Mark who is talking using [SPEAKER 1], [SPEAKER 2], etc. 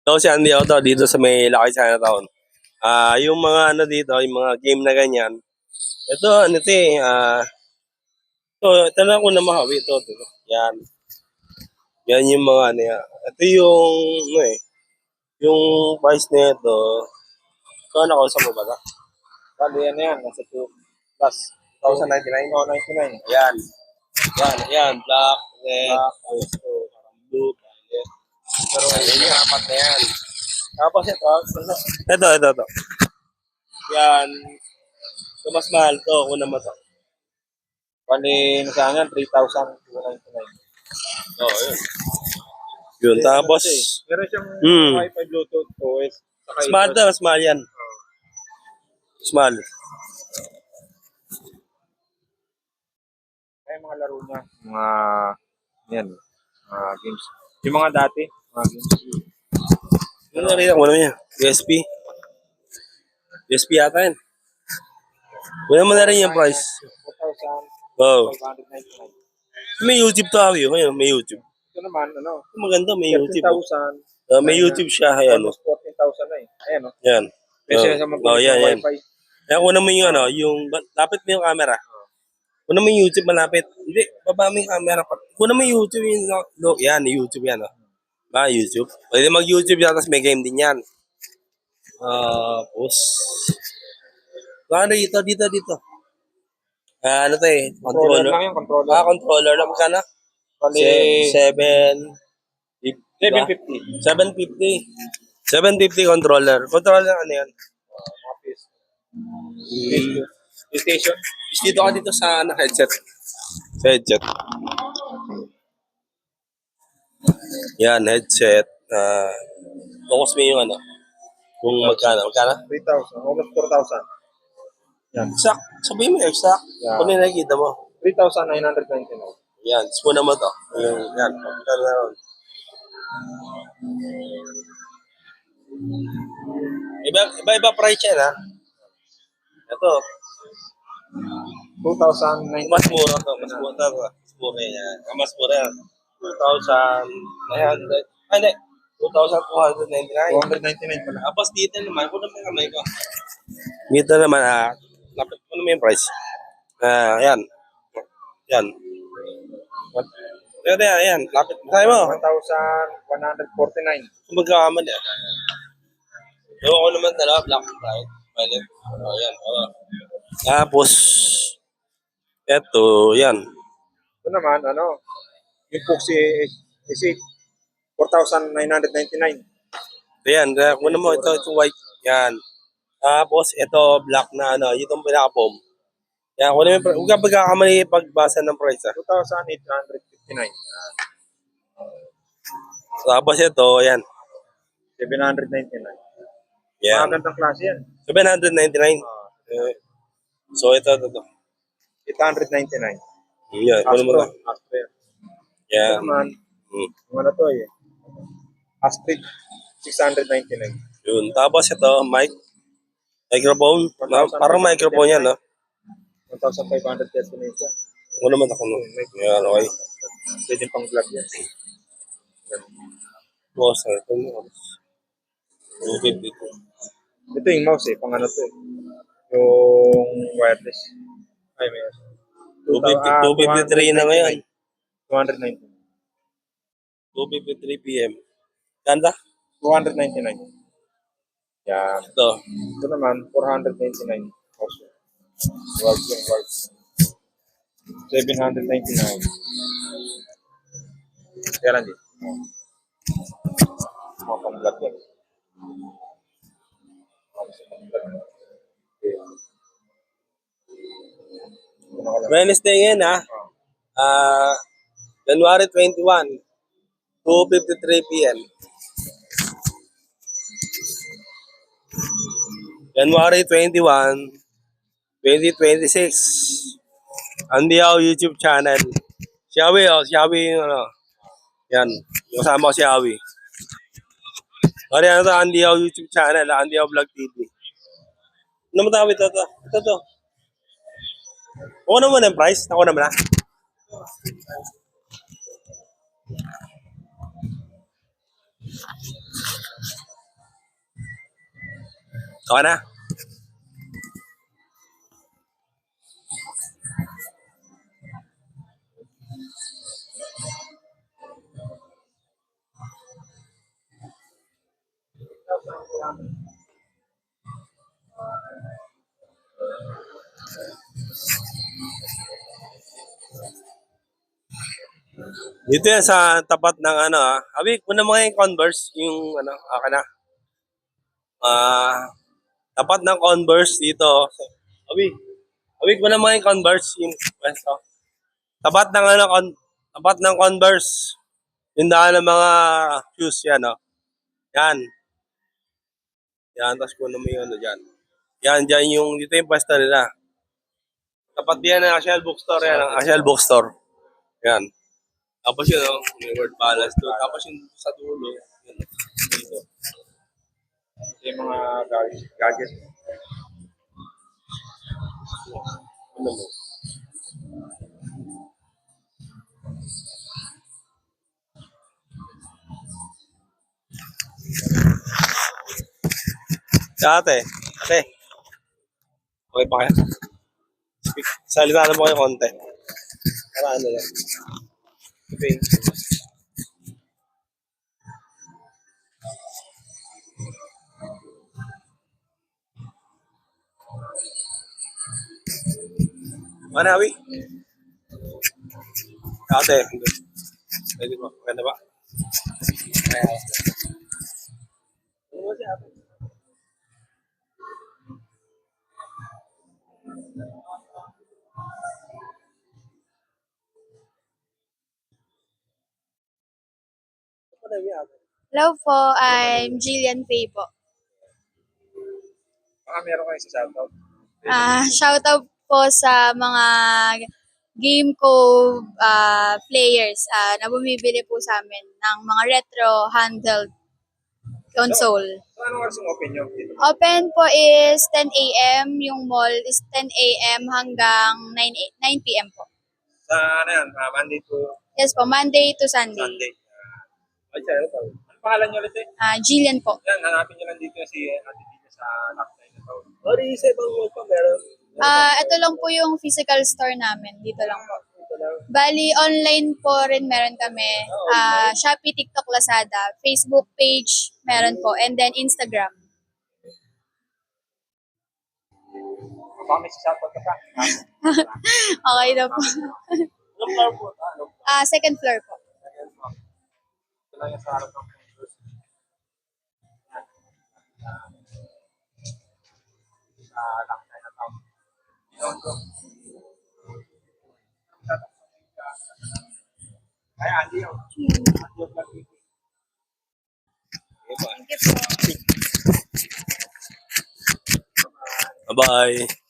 [SPEAKER 1] So, si Andy Auto dito sa may Laki Chinatown. Yung mga ano dito, yung mga game na ganyan. Ito, ano ito eh, ito na ko na mahawi ito. Yan. Yan yung mga ano yan. Ito yung, ano eh, yung price nito. So, ano ko sa mo ba ito?
[SPEAKER 2] Bali, ano yan? Nasa 2 plus
[SPEAKER 1] 1,099?
[SPEAKER 2] Oh, 99.
[SPEAKER 1] Yan. Yan. Black, red,
[SPEAKER 2] Black,
[SPEAKER 1] parang blue, violet.
[SPEAKER 2] Pero
[SPEAKER 1] Ayun yung apat na yan.
[SPEAKER 2] tapos
[SPEAKER 1] Ito. Yan. So, mas mahal to. Kuna mo to.
[SPEAKER 2] bali, nasa yan, 3,299.
[SPEAKER 1] Oo, yun. Yun, tapos,
[SPEAKER 2] Meron siyang
[SPEAKER 1] Hmm.
[SPEAKER 2] Wi-Fi, Bluetooth, OS, saka
[SPEAKER 1] mas mahal to, mas mahal yan. Mas mahal.
[SPEAKER 2] Ay, mga laro niya. Yan, mga games. Yung mga dati, mga games.
[SPEAKER 1] Yung nakita ko naman yan. USB. USB yata yan. Wala mo na rin yung price.
[SPEAKER 2] 4,599.
[SPEAKER 1] Oo. May YouTube to, Awi. Ngayon, may YouTube.
[SPEAKER 2] Ito naman, ano,
[SPEAKER 1] Maganda, may YouTube.
[SPEAKER 2] 13,000.
[SPEAKER 1] May YouTube siya. Ayan,
[SPEAKER 2] Almost 14,000 na eh. Ayan, oh.
[SPEAKER 1] yan.
[SPEAKER 2] Kasi sa mga
[SPEAKER 1] yan.
[SPEAKER 2] Wi-Fi.
[SPEAKER 1] Kaya kuna mo yung lapit mo yung camera. Kuna mo yung YouTube malapit. Hindi, baba mo yung camera. Kuna mo yung YouTube yan, YouTube yan. YouTube. Pwede mag-YouTube yan, tapos may game din yan. Tapos, dito. Ano to eh,
[SPEAKER 2] Controller
[SPEAKER 1] controller.
[SPEAKER 2] lang yung controller.
[SPEAKER 1] Controller lang. Magkano?
[SPEAKER 2] Bali, 750.
[SPEAKER 1] 750. 750 controller. Controller ano yan?
[SPEAKER 2] Mga piece. PlayStation.
[SPEAKER 1] Dito ka dito sa headset. Sa headset. Yan, headset. Focus mo yung ano. Kung magkano.
[SPEAKER 2] 3,000. Almost 4,000. Yan.
[SPEAKER 1] Exact. Sabihin mo exact.
[SPEAKER 2] Yeah.
[SPEAKER 1] Kung nakikita mo.
[SPEAKER 2] 3,999.
[SPEAKER 1] Yan. Spuna mo to. Yan. Iba price yan ha. Ito.
[SPEAKER 2] 2,999.
[SPEAKER 1] Mas mura to. Mas mura yan. Mas mura yan. 2,900. Hindi. 2,299.
[SPEAKER 2] 299 pala.
[SPEAKER 1] Tapos dito naman, kung naman kamay ko. Dito naman, lapit mo naman yung price. Yan. Yan. Yan. Lapit. Kaya mo.
[SPEAKER 2] 1,149.
[SPEAKER 1] Kung magkakamali. Ewan ko naman talaga, black right? Violet. Yan. Tapos, eto, yan.
[SPEAKER 2] Ito naman, ano, yung Fuxi S8, 4,999.
[SPEAKER 1] Yan. Kung mo, ito white. Yan. Tapos, ito, black na itong pinaka-foam. Yan. Kung naman, huwag ka pagkakamali pagbasa ng price
[SPEAKER 2] 2,859.
[SPEAKER 1] Tapos ito, yan.
[SPEAKER 2] 799.
[SPEAKER 1] Yan.
[SPEAKER 2] Mga gandang klase yan.
[SPEAKER 1] 799. So, ito.
[SPEAKER 2] 899.
[SPEAKER 1] Yan. Kuno mo na.
[SPEAKER 2] Astro.
[SPEAKER 1] Yan.
[SPEAKER 2] Ito naman, ano to eh. Astrid, 699.
[SPEAKER 1] Yun. Tapos ito, microphone. Parang microphone yan, no?
[SPEAKER 2] 1,500 pesos na isa.
[SPEAKER 1] Kuno mo na kuno. Yan, okay.
[SPEAKER 2] Pwede pang vlog yan.
[SPEAKER 1] Boss, ito mo. 252.
[SPEAKER 2] Ito yung mouse eh, pang ano to eh. Yung wireless. Ay, may
[SPEAKER 1] 253 na ngayon.
[SPEAKER 2] 299.
[SPEAKER 1] 253 PM. Ganda?
[SPEAKER 2] 299. Yan. Ito naman, 499. Also. Words yung words. 799. Kaya lang din. Mga pang-vlog yan.
[SPEAKER 1] Wednesday ngayon, January 21, 2:53 PM. January 21, 2026. Andiao YouTube channel. Xiaomi, yung Yan. Kasama ko si Xiaomi. Ano yan ito? Andiao YouTube channel. Andiao Vlog TV. Ano mo tawag ito? Ito. Ako naman ang price. Ako naman Okay na? Dito yan sa tapat ng ano Abi, kuna mga yung Converse, yung ano, aka na. Tapat ng Converse dito. Abi, abi, kuna mga yung Converse, yung pwesto. Tapat ng ano, tapat ng Converse. Yung daan ng mga shoes yan, oh. Yan. Yan, tapos kuna mo yung ano dyan. Yan, dyan yung, dito yung pwesto nila. Tapat yan ng Asial Bookstore yan, ang Asial Bookstore. Yan. Tapos yun, oh, may word balance doon. Tapos yung sa dulo, yun, dito.
[SPEAKER 2] Ito yung mga gadget.
[SPEAKER 1] Ano mo? Ate, ate. Okay pa kaya? Salita na mo kayo konti. Para ano lang. Okay. Manawi. Ate, pwede ba? Maganda ba? Ayan. Ano ba si ate? Ano ba si ate?
[SPEAKER 3] Hello po, I'm Jillian Faye po.
[SPEAKER 2] Baka meron kayo sa shoutout.
[SPEAKER 3] Shoutout po sa mga Game Co players na bumibili po sa amin ng mga retro handheld console.
[SPEAKER 2] So, anong oras yung open nyo dito?
[SPEAKER 3] Open po is 10 a.m. Yung mall is 10 a.m. hanggang 9 p.m. po.
[SPEAKER 2] Sa ano yan? Monday to
[SPEAKER 3] Yes po, Monday to Sunday.
[SPEAKER 2] Sunday. Ay, siya, ito. Ano pangalan nyo ulit eh?
[SPEAKER 3] Jillian po.
[SPEAKER 2] Yan, hanapin nyo lang dito si Ate Dina sa Lakay na taon.
[SPEAKER 1] Sorry, sa ibang mall pa meron.
[SPEAKER 3] Ito lang po yung physical store namin. Dito lang po.
[SPEAKER 1] Ito lang.
[SPEAKER 3] Bali, online po rin meron kami. Shopee, TikTok, Lazada. Facebook page meron po. And then Instagram.
[SPEAKER 2] Baka may shoutout ka pa.
[SPEAKER 3] Okay na po.
[SPEAKER 2] Anong floor po? Ano?
[SPEAKER 3] Second floor po.
[SPEAKER 2] Ito lang yung sa harap ng campus. Sa Lakay na taon. Ay, Andy yun. Andy yung vlog dito.
[SPEAKER 3] Thank you po.
[SPEAKER 1] Bye-bye.